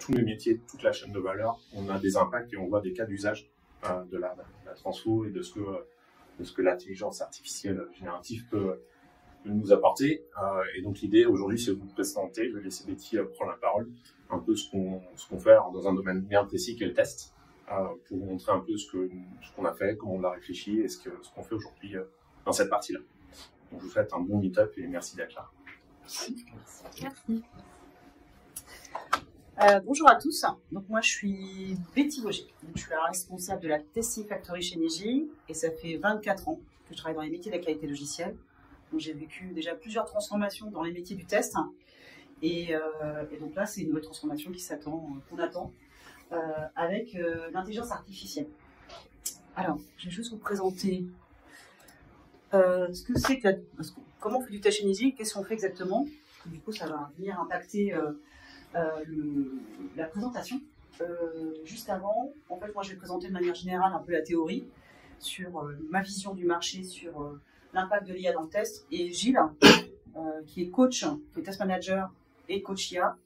tous les métiers, toute la chaîne de valeur, on a des impacts et on voit des cas d'usage de la transfo et de ce que l'intelligence artificielle générative peut nous apporter. Et donc l'idée aujourd'hui, c'est de vous présenter, je vais laisser Betty prendre la parole, un peu ce qu'on fait dans un domaine bien précis qui est le test, pour vous montrer un peu ce qu'on a fait, comment on l'a réfléchi et ce qu'on fait aujourd'hui dans cette partie-là. Donc je vous souhaite un bon meet-up et merci d'être là. Merci. Bonjour à tous. Donc moi je suis Betty Vaugier. Je suis la responsable de la Testing Factory chez Niji et ça fait 24 ans que je travaille dans les métiers de la qualité logicielle. Donc j'ai vécu déjà plusieurs transformations dans les métiers du test et donc là c'est une nouvelle transformation qu'on attend avec l'intelligence artificielle. Alors je vais juste vous présenter ce que c'est que comment on fait du test chez Niji, qu'est-ce qu'on fait exactement. Du coup ça va venir impacter la présentation. Juste avant, en fait, moi je vais présenter de manière générale un peu la théorie sur ma vision du marché, sur l'impact de l'IA dans le test. Et Gilles, qui est coach, qui est test manager et coach IA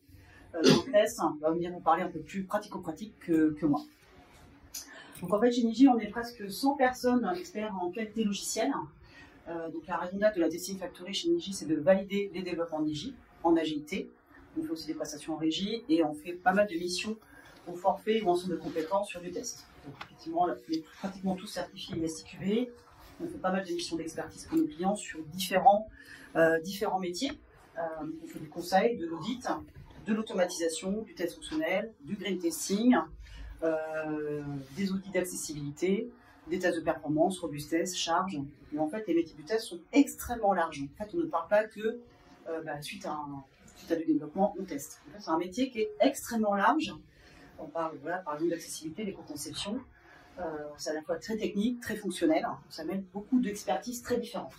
dans le test, va venir nous parler un peu plus pratico-pratique que moi. Donc en fait, chez Niji, on est presque 100 personnes experts en qualité logicielle. Donc la raison d'être de la Testing Factory chez Niji, c'est de valider les développements Niji en agilité. On fait aussi des prestations en régie et on fait pas mal de missions au forfait ou en centre de compétences sur du test. Donc effectivement, on est pratiquement tous certifiés ISTQB. On fait pas mal de missions d'expertise pour nos clients sur différents métiers. On fait du conseil, de l'audit, de l'automatisation, du test fonctionnel, du green testing, des audits d'accessibilité, des tests de performance, robustesse, charge. Et en fait, les métiers du test sont extrêmement larges. En fait, on ne parle pas que suite à du développement, on teste. C'est un métier qui est extrêmement large. On parle, par exemple, d'accessibilité, d'éco-conception. C'est à la fois très technique, très fonctionnel. Ça mène beaucoup d'expertises très différentes.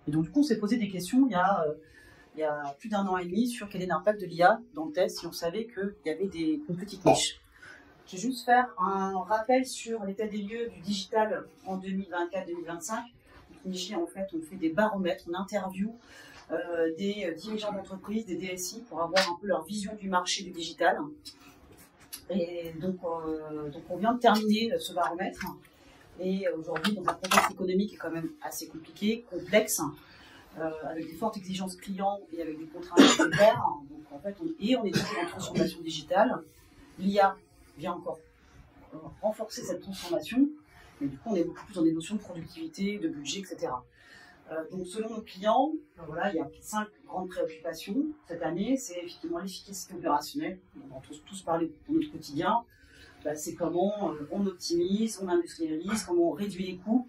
Et donc, du coup, on s'est posé des questions il y a plus d'1 an et demi sur quel est l'impact de l'IA dans le test si on savait qu'il y avait une petite niche. Je vais juste faire un rappel sur l'état des lieux du digital en 2024-2025. Niji, en fait, on fait des baromètres, on interview des dirigeants d'entreprise, des DSI, pour avoir un peu leur vision du marché du digital. Et donc on vient de terminer ce baromètre. Et aujourd'hui, dans un contexte économique qui est quand même assez compliqué, complexe, avec des fortes exigences clients et avec des contraintes budgétaires. Donc en fait, on est toujours en transformation digitale. L'IA vient encore renforcer cette transformation. Mais du coup, on est beaucoup plus dans des notions de productivité, de budget, etc. Donc, selon nos clients, il y a 5 grandes préoccupations cette année. C'est effectivement l'efficacité opérationnelle. On va tous parler pour notre quotidien. C'est comment on optimise, on industrialise, comment on réduit les coûts,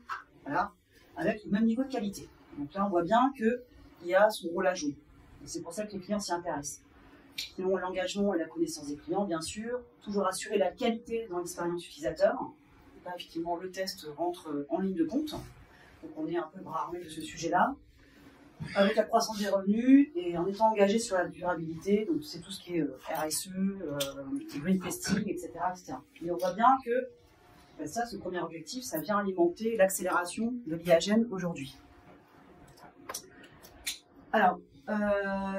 avec le même niveau de qualité. Donc là, on voit bien qu'il y a son rôle à jouer. C'est pour ça que les clients s'y intéressent. Selon l'engagement et la connaissance des clients, bien sûr, toujours assurer la qualité dans l'expérience utilisateur. Là, effectivement, le test rentre en ligne de compte. Donc, on est un peu bras armé de ce sujet-là. Avec la croissance des revenus et en étant engagé sur la durabilité, donc c'est tout ce qui est RSE, green testing, etc., etc. Et on voit bien que ça, ce premier objectif, ça vient alimenter l'accélération de l'IAGEN aujourd'hui. Alors,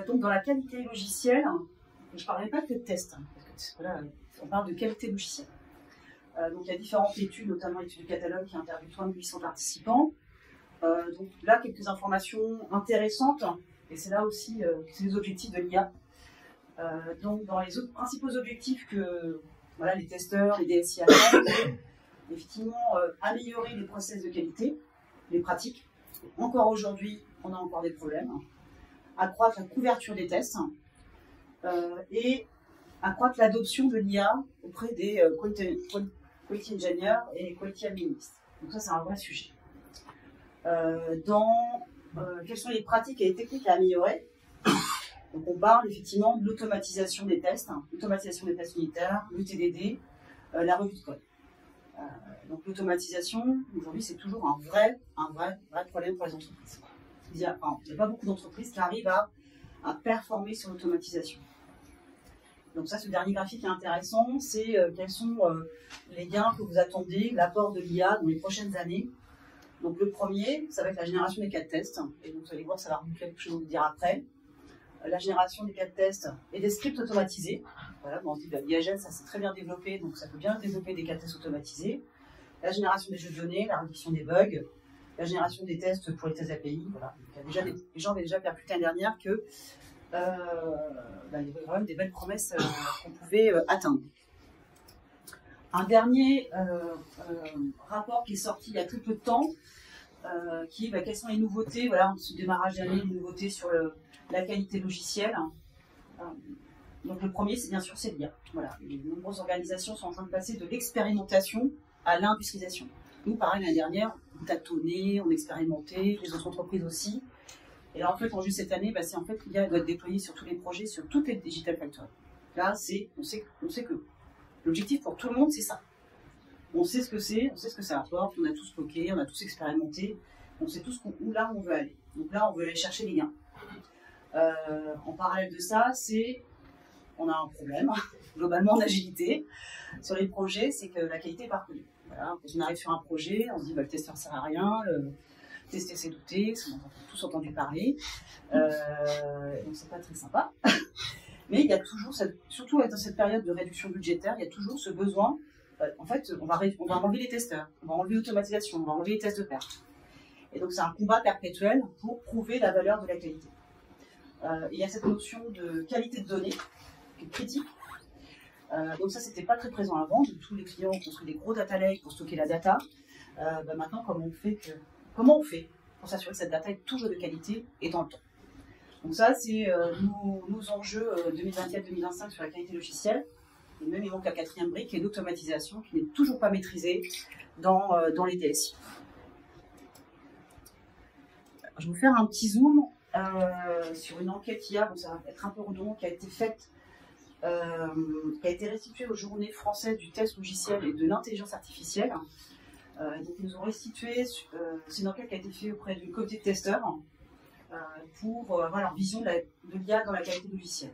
donc dans la qualité logicielle, je ne parlerai pas que de test, parce que on parle de qualité logicielle. Donc il y a différentes études, notamment l'étude du catalogue qui interviewe 3800 participants. Donc là, quelques informations intéressantes, et c'est là aussi c'est les objectifs de l'IA. Donc dans les autres principaux objectifs que les testeurs, les DSI attendent, c'est effectivement améliorer les process de qualité, les pratiques. Encore aujourd'hui, on a encore des problèmes. Accroître la couverture des tests et accroître l'adoption de l'IA auprès des quality engineers et quality analysts. Donc ça, c'est un vrai sujet. Quelles sont les pratiques et les techniques à améliorer? Donc on parle effectivement de l'automatisation des tests, l'automatisation des tests unitaires, le TDD, la revue de code. Donc l'automatisation, aujourd'hui, c'est toujours un vrai problème pour les entreprises. Il n'y a pas beaucoup d'entreprises qui arrivent à performer sur l'automatisation. Donc ça, ce dernier graphique est intéressant, c'est quels sont les gains que vous attendez, l'apport de l'IA dans les prochaines années. Donc le premier, ça va être la génération des cas de tests. Et donc vous allez voir, ça va vous quelque chose à vous dire après. la génération des cas de tests et des scripts automatisés. Voilà, bon, on dit l'IAGEN, ça s'est très bien développé, donc ça peut bien développer des cas de tests automatisés. La génération des jeux de données, la réduction des bugs, la génération des tests pour les tests API. Voilà. Les gens avaient déjà percuté l'année dernière que il y avait vraiment des belles promesses qu'on pouvait atteindre. Un dernier rapport qui est sorti il y a très peu de temps, qui est quelles sont les nouveautés, voilà, en ce démarrage d'année, les nouveautés sur la qualité logicielle. Donc le premier, c'est bien sûr, c'est l'IA. Voilà, les nombreuses organisations sont en train de passer de l'expérimentation à l'industrialisation. Nous, pareil, l'année dernière, on tâtonnait, on expérimentait, les autres entreprises aussi. Et là, en fait, en juste cette année, c'est en fait l'IA doit être déployée sur tous les projets, sur toutes les digital factories. Là, on sait que l'objectif pour tout le monde, c'est ça. On sait ce que c'est, on sait ce que ça apporte, on a tous bloqué, on a tous expérimenté, on sait tous où là on veut aller. Donc là, on veut aller chercher les gains. En parallèle de ça, on a un problème, globalement en agilité, sur les projets, c'est que la qualité n'est pas reconnue. Voilà, quand on arrive sur un projet, on se dit le testeur ne sert à rien, tester c'est douter, on a tous entendu parler, donc c'est pas très sympa. Mais il y a toujours, surtout dans cette période de réduction budgétaire, il y a toujours ce besoin. En fait, on va enlever les testeurs, on va enlever l'automatisation, on va enlever les tests de perte. Et donc c'est un combat perpétuel pour prouver la valeur de la qualité. Il y a cette notion de qualité de données qui est critique. Donc ça, c'était pas très présent avant. Donc, tous les clients ont construit des gros data lakes pour stocker la data. Maintenant, comment on fait pour s'assurer que cette data est toujours de qualité et dans le temps. Donc ça, c'est nos enjeux 2024-2025 sur la qualité logicielle. Et même, il manque la quatrième brique, qui est l'automatisation, qui n'est toujours pas maîtrisée dans les DSI. Je vais vous faire un petit zoom sur une enquête IA, bon, ça va être un peu redondant, qui a été faite, qui a été restituée aux journées françaises du test logiciel et de l'intelligence artificielle. Donc, ils nous ont restitué, c'est une enquête qui a été faite auprès du comité de testeurs pour avoir leur vision de l'IA dans la qualité logicielle.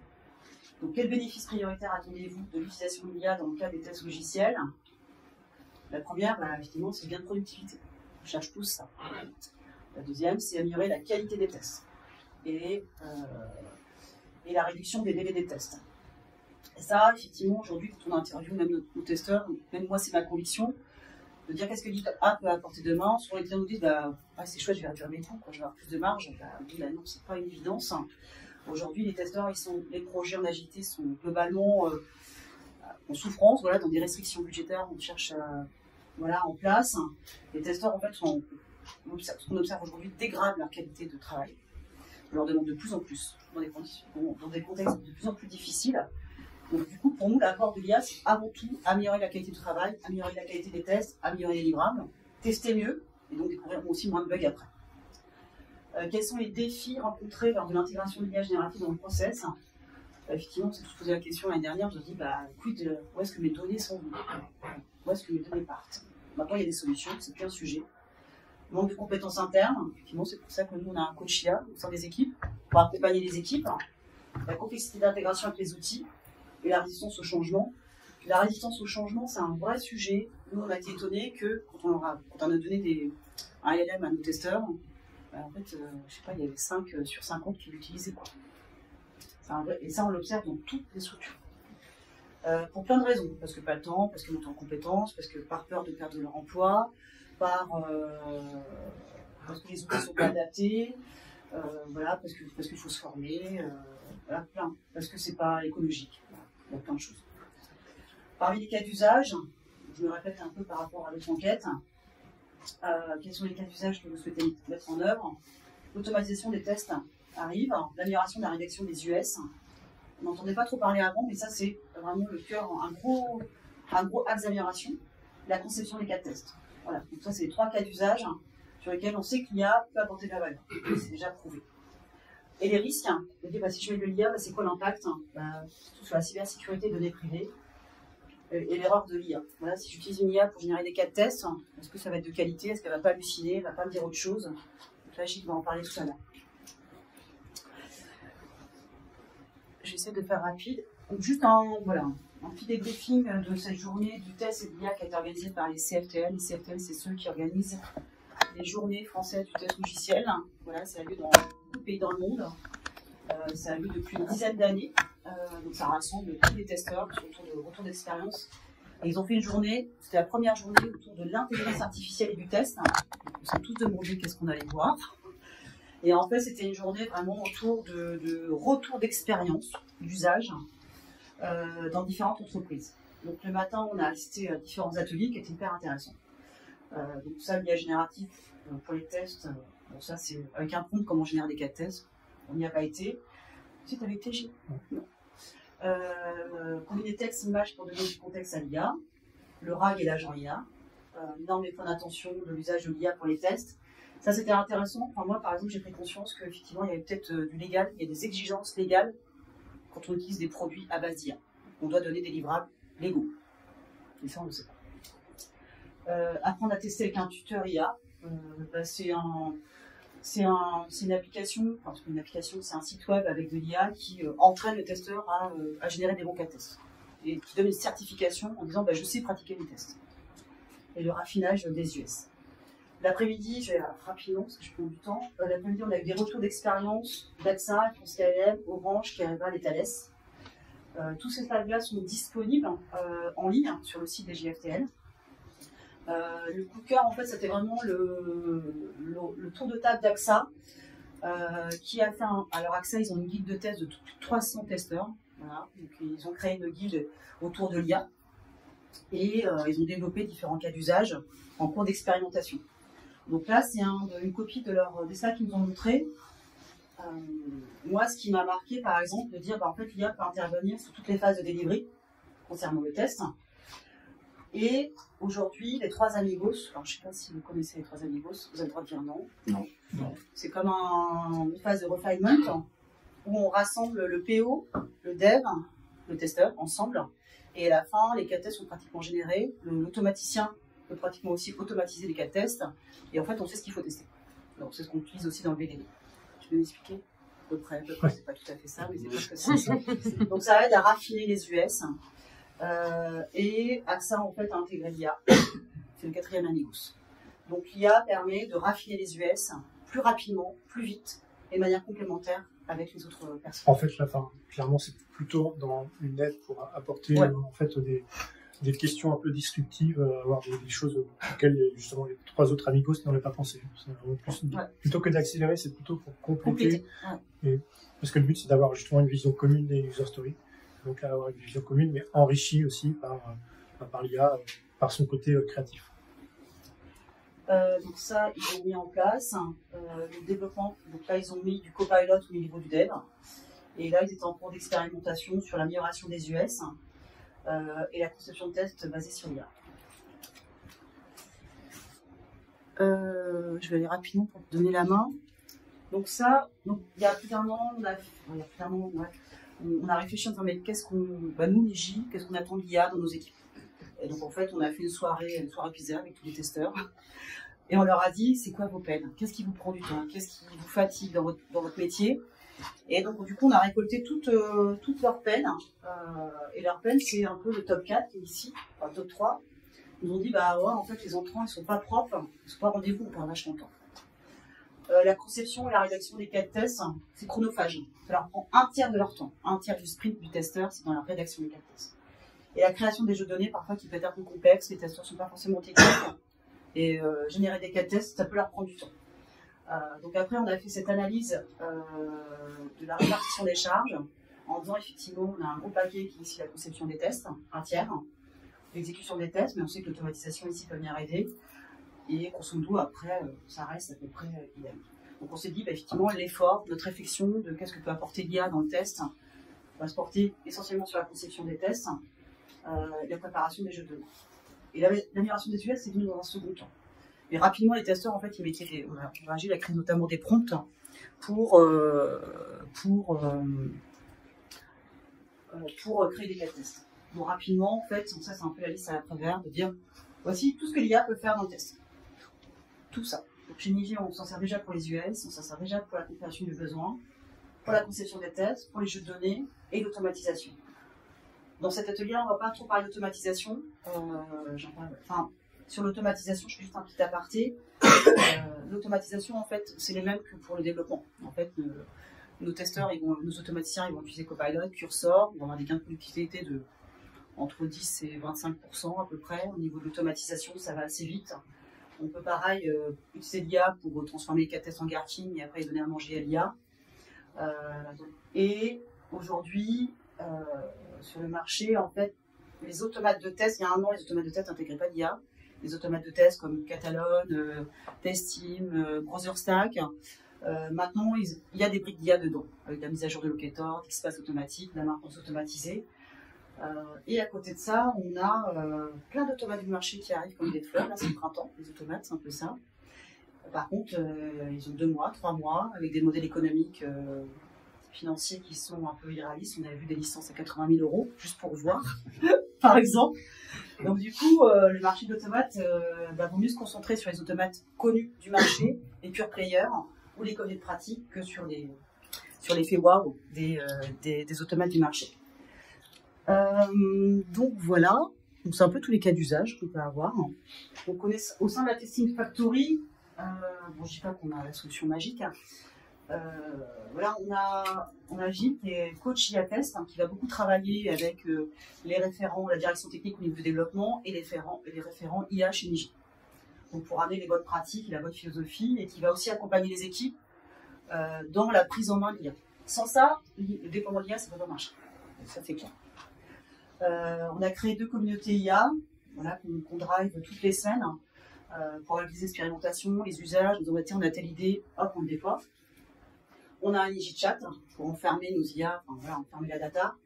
Donc, quel bénéfice prioritaire attendez-vous de l'utilisation de l'IA dans le cadre des tests logiciels? La première, effectivement, c'est le gain de productivité. On cherche tous ça. La deuxième, c'est améliorer la qualité des tests et la réduction des délais des tests. Et ça, effectivement, aujourd'hui, quand on interviewe même nos testeurs, même moi, c'est ma conviction, de dire qu'est-ce que l'IA peut apporter demain. Souvent, les clients nous disent c'est chouette, je vais réduire mes coûts, je vais avoir plus de marge. Non, c'est pas une évidence. Aujourd'hui, les testeurs, les projets en agilité sont globalement en souffrance, voilà, dans des restrictions budgétaires, on cherche en place. Les testeurs, en fait, ce qu'on observe aujourd'hui, dégradent leur qualité de travail. On leur demande de plus en plus, dans des contextes de plus en plus difficiles. Donc, du coup, pour nous, l'apport de l'IA, c'est avant tout améliorer la qualité du travail, améliorer la qualité des tests, améliorer les livrables, tester mieux, et donc découvrir aussi moins de bugs après. Quels sont les défis rencontrés lors de l'intégration de l'IA générative dans le process? Effectivement, on s'est tous posé la question l'année dernière, je me dis, où est-ce que mes données sont venues? Où est-ce que mes données partent? Maintenant, il y a des solutions, c'est plus un sujet. Manque de compétences internes, effectivement, c'est pour ça que nous, on a un coach IA au sein des équipes, pour accompagner les équipes. La complexité d'intégration avec les outils et la résistance au changement. La résistance au changement, c'est un vrai sujet. Nous, on a été étonnés que quand on a donné un LLM à nos testeurs, en fait, je sais pas, il y avait 5 sur 50 qui l'utilisaient, quoi. Et ça, on l'observe dans toutes les structures. Pour plein de raisons. Parce que pas le temps, parce que monter en compétences, parce que par peur de perdre leur emploi, parce que les outils ne sont pas adaptés, parce qu'il faut se former, plein. Parce que c'est pas écologique. Voilà, il y a plein de choses. Parmi les cas d'usage, je me répète un peu par rapport à l'autre enquête, quels sont les cas d'usage que vous souhaitez mettre en œuvre? L'automatisation des tests arrive, l'amélioration de la rédaction des US. On n'entendait pas trop parler avant, mais ça c'est vraiment le cœur, un gros axe d'amélioration. La conception des cas de tests. Voilà, donc ça c'est les 3 cas d'usage sur lesquels on sait que l'IA peut apporter de la valeur. C'est déjà prouvé. Et les risques, on dit si je mets de l'IA, c'est quoi l'impact? Surtout sur la cybersécurité des données privées et l'erreur de l'IA. Voilà, si j'utilise une IA pour générer des cas de tests, est-ce que ça va être de qualité? Est-ce qu'elle ne va pas halluciner? Elle ne va pas me dire autre chose? Donc là, Gilles va en parler tout à l'heure. J'essaie de faire rapide. Donc juste un petit débriefing de cette journée du test et de l'IA qui a été organisée par les CFTL. Les CFTL, c'est ceux qui organisent les journées françaises du test logiciel. Voilà, ça a lieu dans beaucoup de pays dans le monde. Ça a eu depuis une dizaine d'années. Donc ça rassemble tous les testeurs autour de retour d'expérience. Et ils ont fait une journée, c'était la première journée autour de l'intelligence artificielle et du test. Donc, on s'est tous demandé qu'est-ce qu'on allait voir. Et en fait, c'était une journée vraiment autour de retour d'expérience, d'usage, dans différentes entreprises. Donc le matin, on a assisté à différents ateliers qui étaient hyper intéressants. Donc ça, l'IA génératif pour les tests, bon ça c'est avec un prompt comment on génère des cas de tests. On n'y a pas été. Si tu avais été, non. Combiner texte, images pour donner du contexte à l'IA, le RAG et l'agent IA, normes et points d'attention de l'usage de l'IA pour les tests. Ça, c'était intéressant. Enfin, moi, par exemple, j'ai pris conscience qu'effectivement, il y avait peut-être du légal, il y a des exigences légales quand on utilise des produits à base d'IA. On doit donner des livrables légaux. Et ça, on ne le sait pas. Apprendre à tester avec un tuteur IA, c'est une application, enfin, une application, c'est un site web avec de l'IA qui entraîne le testeur à générer des bons cas de tests. Et qui donne une certification en disant je sais pratiquer les tests. Et le raffinage des US. L'après-midi, je vais rapidement parce que je prends du temps. L'après-midi, on a eu des retours d'expérience d'AXA, France KLM, Orange, Careva et Thales. Tous ces slides-là sont disponibles en ligne sur le site des JFTL. Le coup de cœur, en fait, c'était vraiment le tour de table d'AXA qui a fait alors AXA, ils ont une guilde de test de plus de 300 testeurs. Voilà. Donc, ils ont créé une guilde autour de l'IA et ils ont développé différents cas d'usage en cours d'expérimentation. Donc là, c'est une copie des slides qu'ils nous ont montré. Moi, ce qui m'a marqué, par exemple, de dire en fait, l'IA peut intervenir sur toutes les phases de delivery concernant le test. Et aujourd'hui, les 3 amigos, alors je ne sais pas si vous connaissez les 3 amigos, vous avez le droit de dire non. Non. C'est comme une phase de refinement où on rassemble le PO, le dev, le testeur ensemble. Et à la fin, les cas de tests sont pratiquement générés. L'automaticien peut pratiquement aussi automatiser les cas de tests. Et en fait, on sait ce qu'il faut tester. Donc, c'est ce qu'on utilise aussi dans le VDD. Tu peux m'expliquer à peu près, c'est pas tout à fait ça, mais c'est presque ça. Donc, ça aide à raffiner les US. Et AXA, en fait, a intégré l'IA. C'est le 4e amigos. Donc, l'IA permet de raffiner les US plus rapidement, plus vite, et de manière complémentaire avec les autres personnes. En fait, clairement, c'est plutôt dans une aide pour apporter en fait, des questions un peu disruptives, avoir des choses auxquelles justement les 3 autres amigos n'auraient pas pensé. Plutôt que d'accélérer, c'est plutôt pour compléter. Parce que le but, c'est d'avoir justement une vision commune des user stories. Donc avoir une vision commune, mais enrichie aussi par l'IA, par son côté créatif. Donc ça, ils ont mis en place le développement. Donc là, ils ont mis du copilot au niveau du dev. Et là, ils étaient en cours d'expérimentation sur l'amélioration des US et la conception de tests basée sur l'IA. Je vais aller rapidement pour te donner la main. Donc ça, il y a plus d'un an, on a réfléchi en disant mais qu'est-ce qu'on, nous les J, qu'est-ce qu'on attend de l'IA dans nos équipes. Et donc en fait, on a fait une soirée pizza avec tous les testeurs. Et on leur a dit, c'est quoi vos peines? Qu'est-ce qui vous prend du temps? Qu'est-ce qui vous fatigue dans votre métier? Et donc, du coup, on a récolté toutes leurs peines. Et leurs peines, c'est un peu le top 4 qui est ici, enfin, le top 3. Ils nous ont dit, en fait, les entrants, ils sont pas propres, ils sont pas rendez-vous, on perd vachement de temps. La conception et la rédaction des cas de tests, c'est chronophage. Ça leur prend un tiers de leur temps. Un tiers du sprint du testeur, c'est dans la rédaction des cas de tests. Et la création des jeux de données, parfois, qui peut être un peu complexe, les testeurs sont pas forcément techniques. Et générer des cas de tests, ça peut leur prendre du temps. Donc après, on a fait cette analyse de la répartition des charges en disant effectivement, on a un gros paquet qui est ici la conception des tests, un tiers, l'exécution des tests, mais on sait que l'automatisation ici peut venir aider. Et grosso modo, après, ça reste à peu près idem. Donc on s'est dit, effectivement, l'effort, notre réflexion de qu'est-ce que peut apporter l'IA dans le test va se porter essentiellement sur la conception des tests et la préparation des jeux de données. Et l'amélioration des US, c'est venu dans un second temps. Mais rapidement, les testeurs, en fait, ils mettaient il a créé notamment des prompts pour créer des cas de tests. Donc rapidement, en fait, ça c'est un peu la liste à la travers, de dire, voici tout ce que l'IA peut faire dans le test. Tout ça. Donc chez Niji, on s'en sert déjà pour les US, on s'en sert déjà pour la compréhension du besoin, pour la conception des tests, pour les jeux de données et l'automatisation. Dans cet atelier-là, on ne va pas trop parler d'automatisation. Sur l'automatisation, je fais juste un petit aparté. L'automatisation, en fait, c'est les mêmes que pour le développement. En fait, nos testeurs, nos automaticiens, ils vont utiliser Copilot, Cursor, on va avoir des gains de productivité de entre 10 et 25% à peu près. Au niveau de l'automatisation, ça va assez vite. On peut pareil utiliser l'IA pour transformer les cas de tests en Gherkin et après les donner à manger à l'IA. Et aujourd'hui, sur le marché, en fait, les automates de test, il y a un an, les automates de test n'intégraient pas d'IA. Les automates de test comme Catalone, Testim, BrowserStack. Maintenant, il y a des briques d'IA dedans, avec la mise à jour de Locator, d'espace automatique, de la maintenance automatisée. Et à côté de ça, on a plein d'automates du marché qui arrivent comme des fleurs. Là, c'est le printemps, les automates, c'est un peu ça. Par contre, ils ont 2 mois, 3 mois, avec des modèles économiques financiers qui sont un peu irréalistes. On avait vu des licences à 80 000 €, juste pour voir, par exemple. Donc du coup, le marché de l'automate, vaut mieux se concentrer sur les automates connus du marché, les pure players, ou les comités de pratique, que sur l'effet wow des automates du marché. Donc voilà, donc c'est un peu tous les cas d'usage qu'on peut avoir. Donc on est au sein de la Testing Factory. Bon, je dis pas qu'on a la solution magique. Voilà, on a Gilles qui est coach IA Test, qui va beaucoup travailler avec les référents, la direction technique au niveau du développement et les référents IA chez Niji. Donc pour amener les bonnes pratiques et la bonne philosophie, et qui va aussi accompagner les équipes dans la prise en main de l'IA. Sans ça, le déploiement de l'IA, ça ne va pas marcher. Ça c'est clair. On a créé 2 communautés IA, voilà, qu'on drive toutes les semaines pour réaliser les expérimentations, les usages. On a telle idée, hop, on le déploie. On a un Niji-chat pour enfermer nos IA, enfin, voilà, enfermer la data.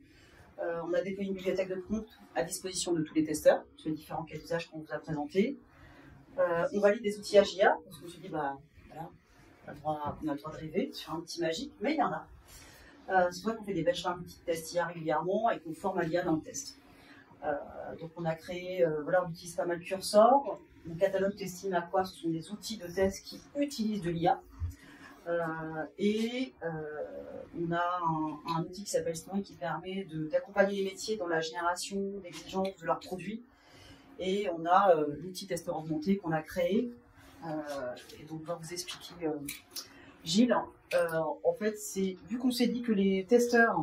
On a déployé une bibliothèque de prompts à disposition de tous les testeurs sur les différents cas d'usage qu'on vous a présentés. On valide des outillages IA, parce que je me suis dit, bah, voilà, on a le droit de rêver sur un outil magique, mais il y en a. C'est vrai qu'on fait des benchmarks de tests IA régulièrement et qu'on forme à l'IA dans le test. Donc on a créé, voilà, on utilise pas mal Cursor. Le catalogue Testim à quoi, ce sont des outils de test qui utilisent de l'IA. Et on a un outil qui s'appelle Snowy qui permet d'accompagner les métiers dans la génération d'exigences de leurs produits. Et on a l'outil testeur augmenté qu'on a créé. Et donc, on va vous expliquer, Gilles. En fait, vu qu'on s'est dit que les testeurs,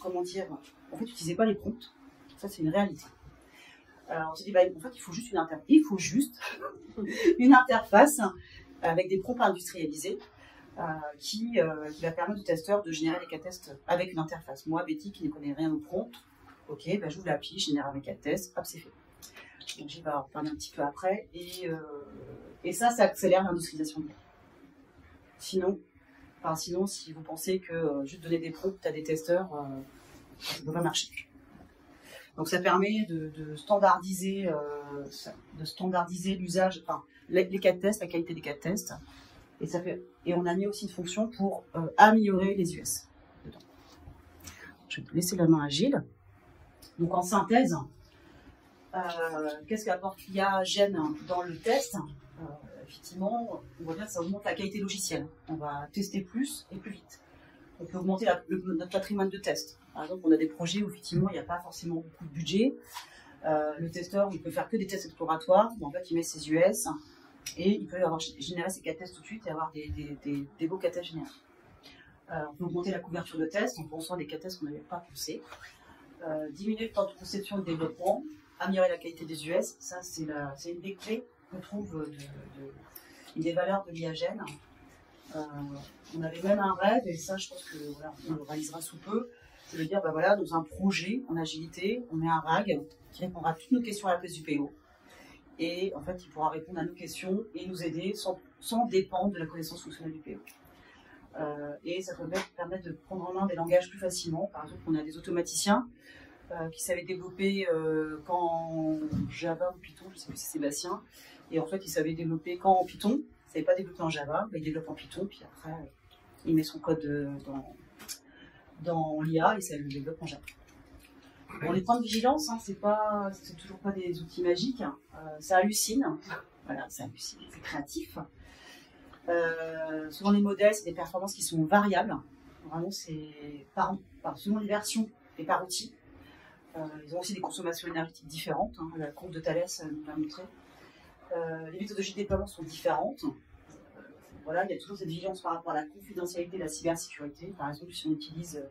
comment dire, en fait, n'utilisaient pas les prompts. Ça, c'est une réalité. On s'est dit, en fait, il faut juste une interface avec des prompts industrialisés qui va permettre aux testeurs de générer les cas tests avec une interface. Moi, Betty, qui ne connaît rien aux prompts, ok, j'ouvre l'appli, je génère mes cas tests, hop, c'est fait. Donc, j'y vais en parler un petit peu après. Et ça accélère l'industrialisation de l'IA. Sinon, si vous pensez que juste donner des prompts à des testeurs, ça ne peut pas marcher. Donc ça permet de standardiser l'usage, enfin les cas de test, la qualité des cas de test, et on a mis aussi une fonction pour améliorer les US dedans. Je vais laisser la main à Gilles. Donc en synthèse, qu'est-ce qu'apporte l'IA Gène dans le test? Effectivement, on va dire que ça augmente la qualité logicielle. On va tester plus et plus vite. On peut augmenter notre patrimoine de tests. Par exemple, on a des projets où effectivement il n'y a pas forcément beaucoup de budget. Le testeur, il peut faire que des tests exploratoires. En fait, il met ses US et il peut générer ses cas tests tout de suite et avoir des beaux cas tests générés. On peut augmenter la couverture de tests en pensant à des cas tests qu'on n'avait pas pensé. Diminuer le temps de conception et de développement. Améliorer la qualité des US. Ça, c'est une des clés qu'on trouve des valeurs de l'IA Gène. On avait même un rêve, et ça, je pense que voilà, on le réalisera sous peu. C'est de dire, voilà, dans un projet en agilité, on met un RAG qui répondra à toutes nos questions à la place du PO. Et en fait, il pourra répondre à nos questions et nous aider sans dépendre de la connaissance fonctionnelle du PO. Et ça peut permettre de prendre en main des langages plus facilement. Par exemple, on a des automaticiens qui savaient développer qu'en Java ou Python, je ne sais plus si c'est Sébastien, et en fait, ils savaient développer qu'en Python. Ils ne savaient pas développer en Java, il développe en Python, puis après, il met son code dans l'IA et ça le développe en Java. Bon, les points de vigilance, c'est toujours pas des outils magiques. Ça hallucine. Voilà, ça hallucine, c'est créatif. Souvent, les modèles, c'est des performances qui sont variables. Vraiment, c'est selon les versions et par outil. Ils ont aussi des consommations énergétiques différentes. La courbe de Thalès nous l'a montré. Les méthodologies de déploiement sont différentes. voilà, il y a toujours cette vigilance par rapport à la confidentialité et la cybersécurité. Par exemple, si on utilise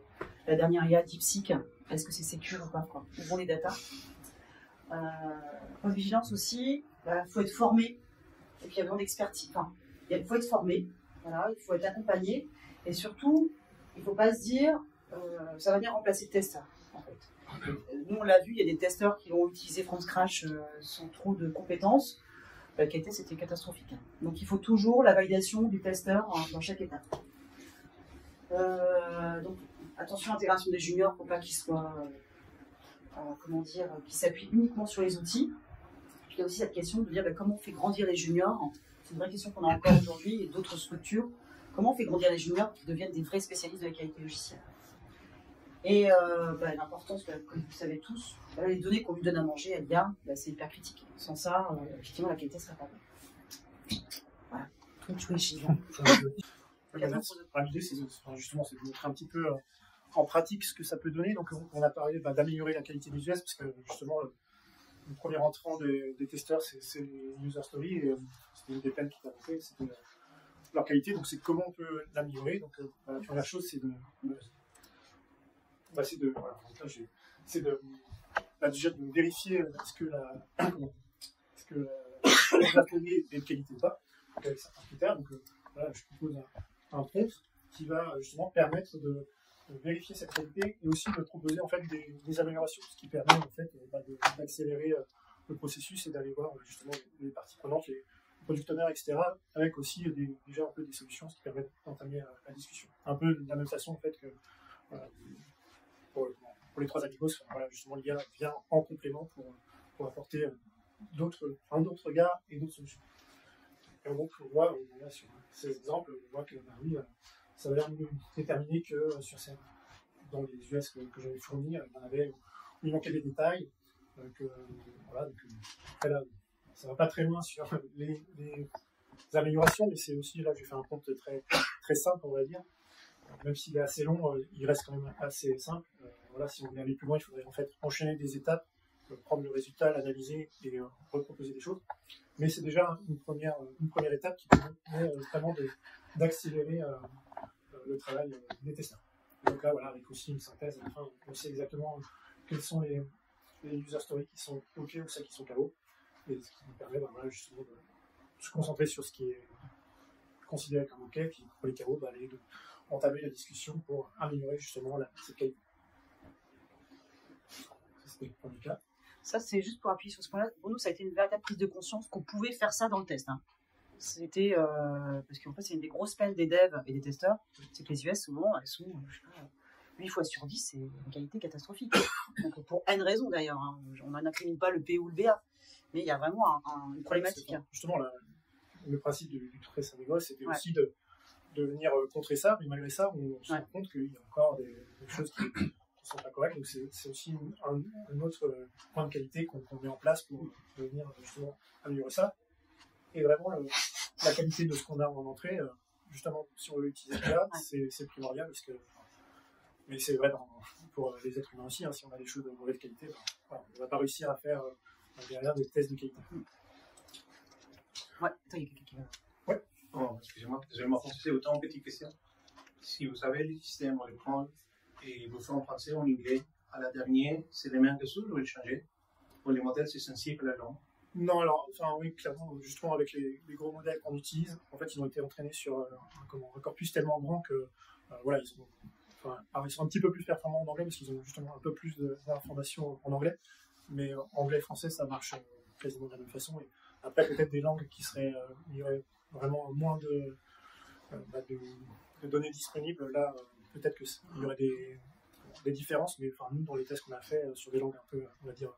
la dernière IA DeepSeek, est-ce que c'est sécure ou pas, quoi? Où vont les datas? Point de vigilance aussi, il faut être formé, et puis il y a besoin d'expertise. Enfin, il faut être formé, voilà, il faut être accompagné, et surtout, il ne faut pas se dire ça va bien remplacer le testeur. En fait. Nous, on l'a vu, il y a des testeurs qui ont utilisé from scratch sans trop de compétences. La qualité, c'était catastrophique. Donc, il faut toujours la validation du testeur dans chaque étape. Donc, attention à l'intégration des juniors, il ne faut pas qu'ils soient, qu'ils s'appuient uniquement sur les outils. Puis, il y a aussi cette question de dire comment on fait grandir les juniors. C'est une vraie question qu'on a encore aujourd'hui et d'autres structures. Comment on fait grandir les juniors qui deviennent des vrais spécialistes de la qualité logicielle? Et l'importance, comme vous le savez tous, les données qu'on lui donne à manger, elle vient, c'est hyper critique. Sans ça, effectivement, la qualité ne sera pas bonne. Voilà. Donc, je l'idée, c'est justement de montrer un petit peu en pratique ce que ça peut donner. Donc, on a parlé d'améliorer la qualité des US, parce que justement, le premier entrant des testeurs, c'est les user stories, et c'était une des peines qu'ils avaient fait, c'était leur qualité. Donc, c'est comment on peut l'améliorer. Donc, la première chose, c'est déjà de vérifier est-ce que la donnée est de qualité ou pas, avec certains critères. Donc, je propose un prompt qui va justement permettre de vérifier cette qualité et aussi de proposer en fait des améliorations, ce qui permet en fait d'accélérer le processus et d'aller voir justement les parties prenantes, les product owners, etc., avec aussi déjà un peu des solutions, ce qui permet d'entamer la discussion. Un peu de la même façon en fait que pour les trois amigos, justement l'IA vient en complément pour apporter un autre regard et d'autres solutions. Et donc on voit sur ces exemples, on voit que ça va nous déterminer que dans les US que j'avais fournis, il manquait des détails. Après là, ça va pas très loin sur les améliorations, mais c'est aussi là j'ai fait un compte très, très simple, on va dire. Même s'il est assez long, il reste quand même assez simple. Si on voulait aller plus loin, il faudrait en fait enchaîner des étapes, prendre le résultat, l'analyser et reproposer des choses. Mais c'est déjà une première étape qui permet vraiment d'accélérer le travail des testeurs. Donc là, avec aussi une synthèse, à la fin, on sait exactement quels sont les user stories qui sont OK ou celles qui sont KO. Et ce qui nous permet justement de se concentrer sur ce qui est considéré comme OK, puis pour les KO, aller entamer la discussion pour améliorer justement cette qualité. Ça, c'était le premier cas. Ça, c'est juste pour appuyer sur ce point-là. Pour nous, ça a été une véritable prise de conscience qu'on pouvait faire ça dans le test. C'était parce qu'en fait, c'est une des grosses peines des devs et des testeurs, c'est que les US, souvent, elles sont 8 fois sur 10, c'est une qualité catastrophique. Donc, pour N raisons d'ailleurs. On n'incrimine pas le P ou le BA, mais il y a vraiment une problématique. Justement, le principe du test amigos, c'était aussi de venir contrer ça, mais malgré ça, on se rend compte qu'il y a encore des choses qui ne sont pas correctes. Donc, c'est aussi un autre point de qualité qu'on met en place pour venir justement améliorer ça. Et vraiment, la qualité de ce qu'on a en entrée, justement, si on veut utiliser l'IA, c'est primordial, mais c'est vrai pour les êtres humains aussi, si on a des choses de mauvaise qualité, on ne va pas réussir à faire derrière des tests de qualité. Ouais, attends, il y a quelqu'un qui va. Ouais. Oh, excusez-moi, je vais m'avancer autant en petite question. Si vous avez le système, on le prend et vous faites en français ou en anglais, à la dernière, c'est les mêmes ressources ou vous le changez? Ou les modèles, c'est sensible à la langue? Non, alors, oui, clairement, justement, avec les gros modèles qu'on utilise, en fait, ils ont été entraînés sur un corpus tellement grand que, ils sont un petit peu plus performants en anglais parce qu'ils ont justement un peu plus d'informations en anglais, mais anglais et français, ça marche quasiment de la même façon. Et après, peut-être des langues qui seraient, il y aurait vraiment moins de données disponibles. Là, peut-être qu'il y aurait des différences, mais nous, dans les tests qu'on a fait sur des langues un peu, on va dire,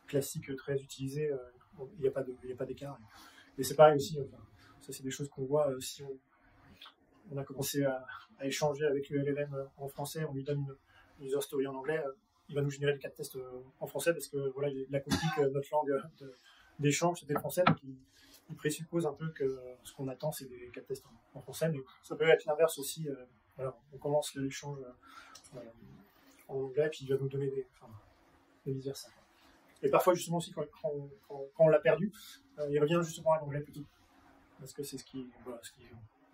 classiques, très utilisées, il n'y a pas d'écart. Et c'est pareil aussi, ça c'est des choses qu'on voit si on a commencé à échanger avec le LLM en français, on lui donne une user story en anglais, il va nous générer des cas de tests en français parce que il a compris que notre langue d'échange c'était le français, donc il présuppose un peu que ce qu'on attend c'est des cas de tests en français, mais ça peut être l'inverse aussi. On commence l'échange en anglais, puis il va nous donner des vice-versa. Et parfois, justement, aussi, quand on l'a perdu, il revient justement à l'anglais plutôt. Parce que c'est ce qui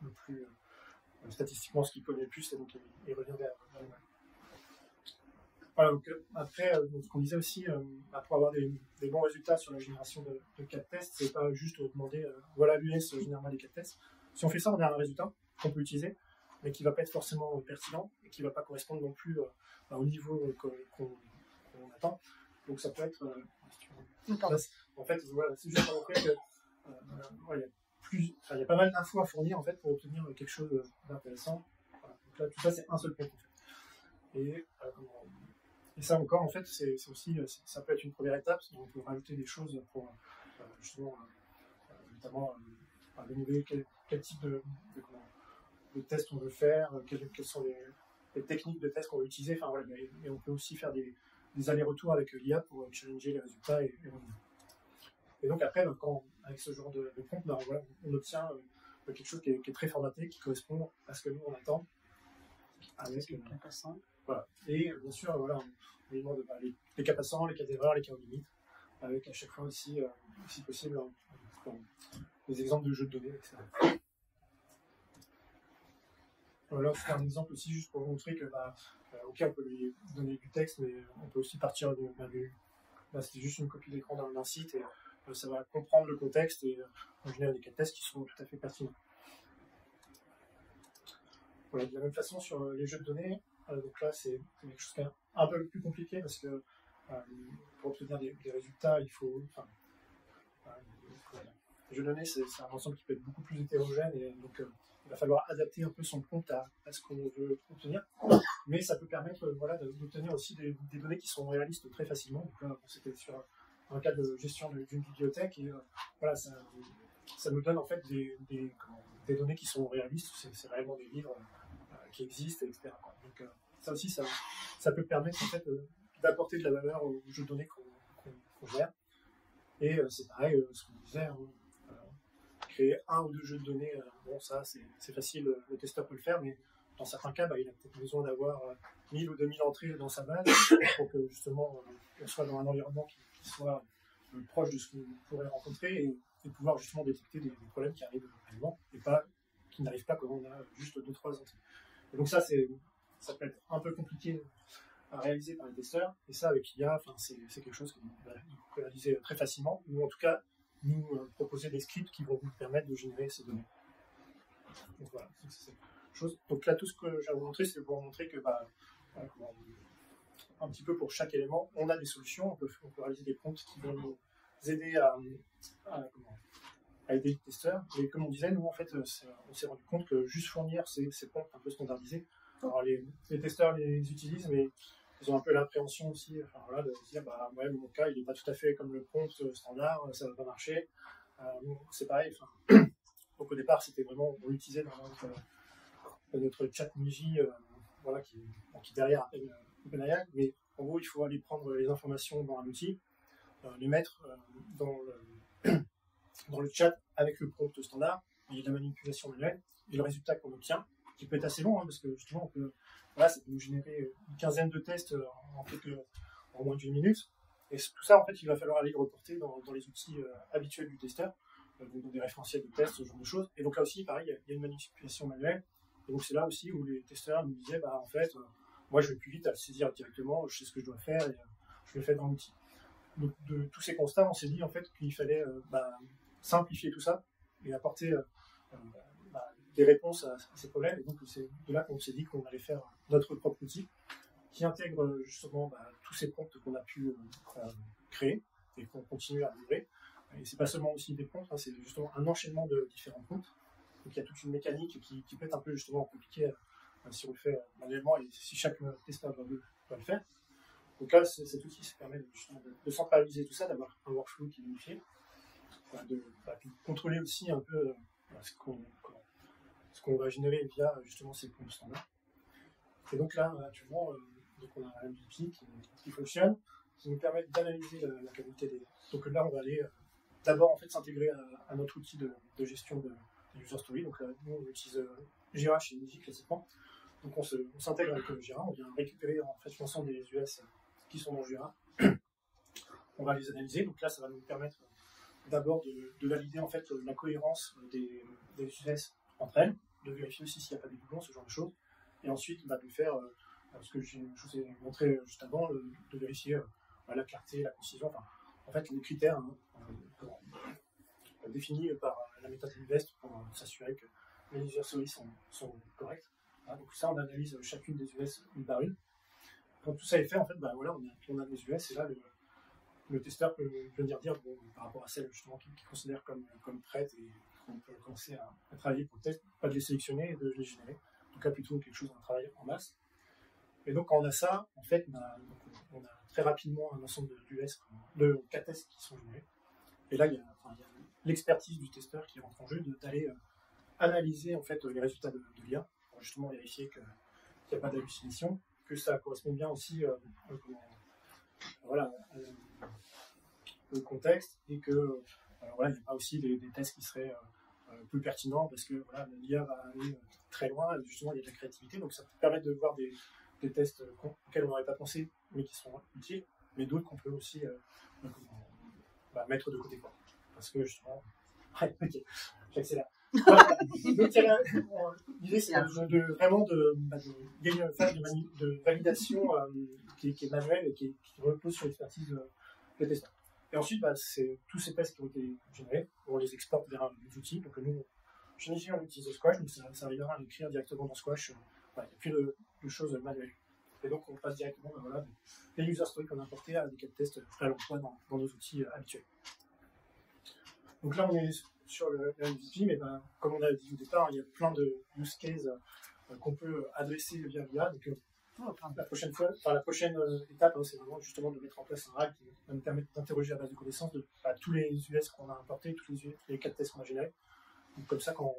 le plus statistiquement ce qu'il connaît le plus, et donc il revient vers le mal. Voilà, donc après, donc, ce qu'on disait aussi, pour avoir des bons résultats sur la génération de cas de tests, c'est pas juste demander voilà l'US généralement des cas de tests. Si on fait ça, on a un résultat qu'on peut utiliser, mais qui va pas être forcément pertinent et qui va pas correspondre non plus au niveau qu'on attend. Donc ça peut être en fait voilà, c'est juste pour montrer que il y a pas mal d'infos à fournir en fait pour obtenir quelque chose d'intéressant. Voilà. Donc là tout ça c'est un seul point en fait. Et ça encore en fait c'est aussi ça peut être une première étape, donc on peut rajouter des choses pour justement notamment dénouer quel type de tests on veut faire, quelles sont les techniques de tests qu'on va utiliser, enfin voilà, et on peut aussi faire des allers-retours avec l'IA pour challenger les résultats et donc après, avec ce genre de prompt, voilà, on obtient quelque chose qui est très formaté, qui correspond à ce que nous on attend. Avec, voilà. Et bien sûr, voilà, on demande les cas passants, les cas d'erreur, les cas aux limites, avec à chaque fois aussi, si possible, des exemples de jeux de données, etc. Voilà, c'est un exemple aussi juste pour vous montrer que, ok, on peut lui donner du texte, mais on peut aussi partir là, c'est juste une copie d'écran d'un site et ça va comprendre le contexte et générer des cas de tests qui sont tout à fait pertinents. Voilà, de la même façon sur les jeux de données, donc là c'est quelque chose qui est un peu plus compliqué parce que pour obtenir des résultats, il faut. Les jeux de données, c'est un ensemble qui peut être beaucoup plus hétérogène et donc il va falloir adapter un peu son prompt à ce qu'on veut obtenir. Mais ça peut permettre d'obtenir aussi des données qui sont réalistes très facilement. Donc là, c'était sur un cas de gestion d'une bibliothèque et voilà, ça nous donne en fait des données qui sont réalistes. C'est réellement des livres qui existent, etc. Donc ça aussi, ça peut permettre en fait d'apporter de la valeur aux jeux de données qu'on gère. Et c'est pareil, ce qu'on disait, créer un ou deux jeux de données, bon ça c'est facile, le testeur peut le faire, mais dans certains cas, il a peut-être besoin d'avoir 1000 ou 2000 entrées dans sa base pour que justement on soit dans un environnement qui soit proche de ce qu'on pourrait rencontrer et pouvoir justement détecter des problèmes qui arrivent réellement et qui n'arrivent pas quand on a juste 2-3 entrées. Et donc ça peut être un peu compliqué à réaliser par les testeurs, et ça avec l'IA, c'est quelque chose qu'on peut réaliser très facilement, ou en tout cas nous proposer des scripts qui vont vous permettre de générer ces données. Donc voilà, c'est chose. Donc là tout ce que j'ai à vous montrer, c'est pour vous montrer que un petit peu pour chaque élément, on a des solutions, on peut réaliser des prompts qui vont nous aider à aider les testeurs. Et comme on disait, nous en fait, on s'est rendu compte que juste fournir ces prompts un peu standardisés, alors les testeurs les utilisent, mais ils ont un peu l'appréhension aussi, de se dire, ouais, mon cas, il n'est pas tout à fait comme le prompt standard, ça ne va pas marcher. C'est pareil. Donc au départ, c'était vraiment, on l'utilisait dans notre chat Niji, qui derrière appelle OpenAI, mais en gros, il faut aller prendre les informations dans un outil, les mettre dans le chat avec le prompt standard, il y a de la manipulation manuelle, et le résultat qu'on obtient, qui peut être assez long, parce que justement, ça peut nous générer une quinzaine de tests en moins d'une minute. Et tout ça, en fait, il va falloir aller le reporter dans les outils habituels du testeur, donc dans des référentiels de tests, ce genre de choses. Et donc là aussi, pareil, il y a une manipulation manuelle. Et donc c'est là aussi où les testeurs nous disaient, en fait, moi je vais plus vite à le saisir directement, je sais ce que je dois faire et je le fais dans l'outil. Donc de tous ces constats, on s'est dit en fait qu'il fallait simplifier tout ça et apporter des réponses à ces problèmes. Et donc c'est de là qu'on s'est dit qu'on allait faire notre propre outil qui intègre justement tous ces prompts qu'on a pu créer et qu'on continue à livrer. Et c'est pas seulement aussi des prompts, c'est justement un enchaînement de différents prompts. Donc il y a toute une mécanique qui peut être un peu justement compliquée si on le fait manuellement et si chaque testeur doit le faire. Donc là, cet outil ça permet justement de centraliser tout ça, d'avoir un workflow qui est unifié, de contrôler aussi un peu ce qu'on va générer via justement ces prompts standards. Et donc là, actuellement, on a un outil qui fonctionne, qui nous permet d'analyser la qualité des. Donc là, on va aller d'abord en fait s'intégrer à notre outil de gestion de user story. Donc là, nous, on utilise Jira chez Niji classiquement. Donc on s'intègre avec Jira, on vient récupérer en fait l'ensemble des US qui sont dans Jira. On va les analyser. Donc là, ça va nous permettre d'abord de valider en fait la cohérence des US entre elles. de vérifier aussi s'il n'y a pas des doublons, ce genre de choses. Et ensuite, de faire ce que je vous ai montré juste avant, de vérifier la clarté, la concision, enfin, en fait, les critères définis par la méthode Invest pour s'assurer que les user stories sont correctes. Donc ça, on analyse chacune des US une par une. Quand tout ça est fait, en fait, on a nos US, et là, le testeur peut venir dire, par rapport à celle justement qu'il considère comme prête et qu'on peut commencer à travailler pour le test, pas de les sélectionner et de les générer. En tout cas, plutôt quelque chose d'un travail en masse. Et donc, quand on a ça, en fait, on a très rapidement un ensemble de cas tests qui sont générés. Et là, il y a l'expertise du testeur qui rentre en jeu, d'aller analyser en fait les résultats de l'IA pour justement vérifier qu'il n'y a pas d'hallucination, que ça correspond bien aussi au contexte et que il n'y a pas aussi des tests qui seraient plus pertinents parce que l'IA va aller très loin et justement il y a de la créativité, donc ça peut permettre de voir des tests auxquels on n'aurait pas pensé mais qui sont utiles, mais d'autres qu'on peut aussi mettre de côté, quoi. Parce que justement ok, j'accélère. L'idée c'est vraiment de faire de validation qui est manuelle et qui repose sur l'expertise des testeurs. Et ensuite, c'est tous ces tests qui ont été générés, on les exporte vers des outils. Donc nous, chez Niger, on utilise Squash, donc ça arrivera à l'écrire directement dans Squash. Il n'y a plus de choses manuelles. Et donc on passe directement des user stories qu'on a importés à des cas de tests à l'emploi dans nos outils habituels. Donc là, on est sur le MVP, mais comme on a dit au départ, il y a plein de use cases qu'on peut adresser via l'IA. Donc la prochaine étape, c'est vraiment justement de mettre en place un RAG qui va nous permettre d'interroger la base de connaissances de tous les US qu'on a importés, tous les cas de tests qu'on a générés. Donc comme ça, quand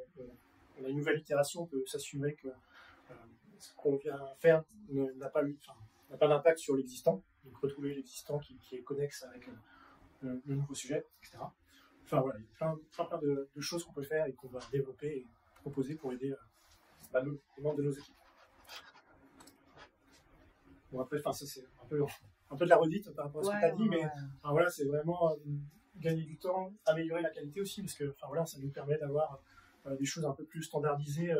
on a une nouvelle itération, on peut s'assurer que ce qu'on vient faire n'a pas d'impact sur l'existant, donc retrouver l'existant qui est connexe avec le nouveau sujet, etc. Enfin voilà, il y a plein de choses qu'on peut faire et qu'on va développer et proposer pour aider les membres de nos équipes. Bon après, ça c'est un peu de la redite par rapport à ce que tu as dit, mais c'est vraiment gagner du temps, améliorer la qualité aussi, parce que ça nous permet d'avoir des choses un peu plus standardisées.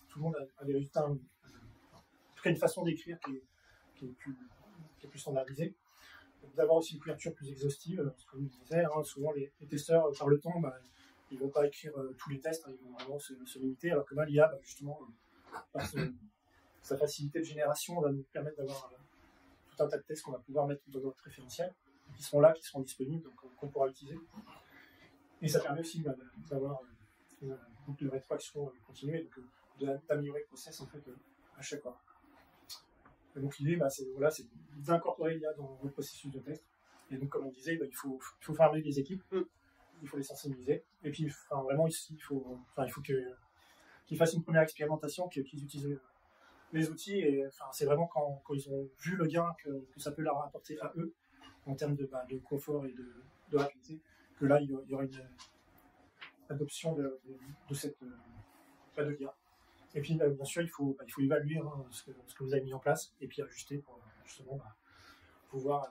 Tout le monde a des résultats, en tout cas une façon d'écrire qui est plus standardisée. D'avoir aussi une couverture plus exhaustive, ce que vous disiez, souvent les testeurs par le temps, ils ne vont pas écrire tous les tests, ils vont vraiment se limiter, alors que là l'IA, justement, par sa facilité de génération, va nous permettre d'avoir tout un tas de tests qu'on va pouvoir mettre dans notre référentiel, qui seront là, qui seront disponibles, donc qu'on pourra utiliser. Et ça permet aussi d'avoir une boucle de rétroaction continue, et donc d'améliorer le process en fait à chaque fois. Et donc l'idée, c'est d'incorporer l'IA dans le processus de test. Et donc, comme on disait, il faut former les équipes, il faut les sensibiliser. Et puis, vraiment, ici, il faut qu'ils fassent une première expérimentation, qu'ils utilisent les outils. Et c'est vraiment quand ils ont vu le gain que ça peut leur apporter à eux, en termes de confort et de rapidité, que là, il y aura une adoption de cette de l'IA. Et puis, bien sûr, il faut évaluer ce que vous avez mis en place et puis ajuster pour justement pouvoir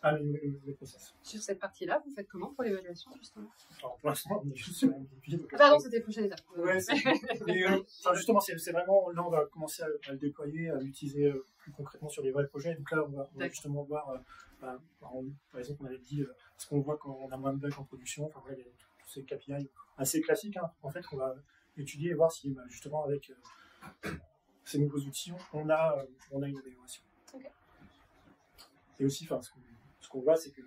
améliorer le process. Sur cette partie-là, vous faites comment pour l'évaluation, justement? Alors, pour l'instant, on est juste sur MVP. Pardon, c'était la prochaine étape. Ouais, justement, c'est vraiment, là, on va commencer à le déployer, à l'utiliser plus concrètement sur des vrais projets. Donc là, on va justement voir, par exemple, on avait dit, ce qu'on voit quand on a moins de bugs en production, il y a tous ces KPI assez classiques, en fait, qu'on va étudier et voir si justement avec ces nouveaux outils on a une amélioration. Okay. Et aussi ce qu'on voit c'est que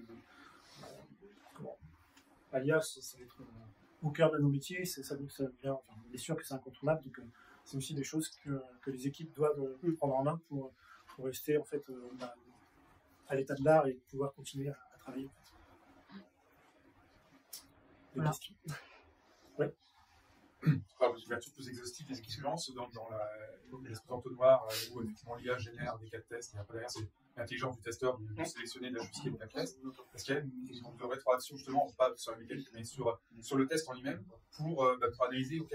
l'IA ça va être au cœur de nos métiers, ça vient, on est sûr que c'est incontournable, donc c'est aussi des choses que les équipes doivent prendre en main pour rester en fait à l'état de l'art et pouvoir continuer à travailler. Des questions. Ouais. Alors, je vais être plus exhaustif, mais ce qui se lance dans l'espèce entonnoir où effectivement l'IA génère des cas de test, et après derrière c'est l'intelligence du testeur de sélectionner, d'ajuster le cas de test. Parce qu'il y a une de rétroaction justement, pas sur la mécanique, mais sur le test en lui-même, pour analyser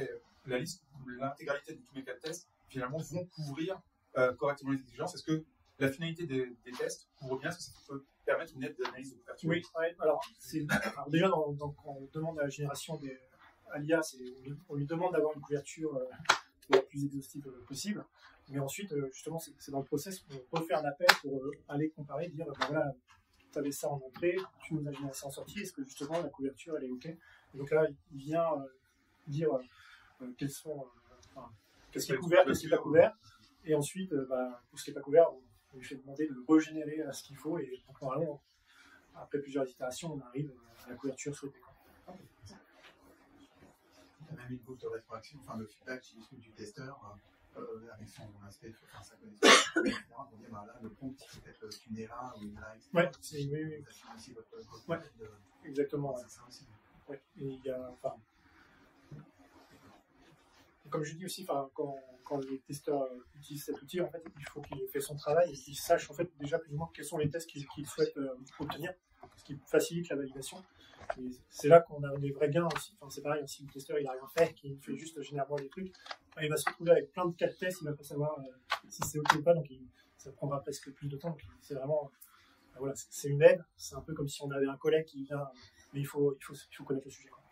la liste, l'intégralité de tous les cas de test, finalement vont couvrir correctement les exigences. Est-ce que la finalité des tests couvre bien, est-ce que ça peut permettre une aide d'analyse de couverture? Oui, alors déjà quand on demande à la génération à l'IA, on lui demande d'avoir une couverture la plus exhaustive possible. Mais ensuite, justement, c'est dans le process qu'on refait un appel pour aller comparer, dire, ben voilà, tu avais ça en entrée, tu nous as généré ça en sortie, est-ce que justement la couverture, elle est OK? Et donc là, il vient dire qu'est-ce qui est couvert, qu'est-ce qui n'est pas couvert. Et ensuite, pour ce qui n'est pas couvert, on lui fait demander de régénérer ce qu'il faut. Et donc, normalement, après plusieurs itérations, on arrive à la couverture souhaitée. Il y a même une boucle de rétroaction, enfin le feedback qui est issu du testeur avec son aspect, enfin sa connaissance, etc. On dit, là, le prompt, c'est peut-être une ERA ou une ERA, etc. Ouais, oui. Ça aussi votre ouais, exactement. C'est ça aussi. Ouais. Et il y a, comme je dis aussi, quand les testeurs utilisent cet outil, en fait, il faut qu'il ait fait son travail et qu'il sache en fait déjà plus ou moins quels sont les tests qu'il souhaite obtenir, ce qui facilite la validation. Et c'est là qu'on a des vrais gains aussi. Enfin, c'est pareil, si le testeur il n'a rien fait, qu'il fait juste généralement des trucs, il va se retrouver avec plein de cas de tests, il ne va pas savoir si c'est OK ou pas, donc ça prendra presque plus de temps. Donc, c'est vraiment, voilà, c'est une aide. C'est un peu comme si on avait un collègue qui vient, mais il faut connaître le sujet, quoi.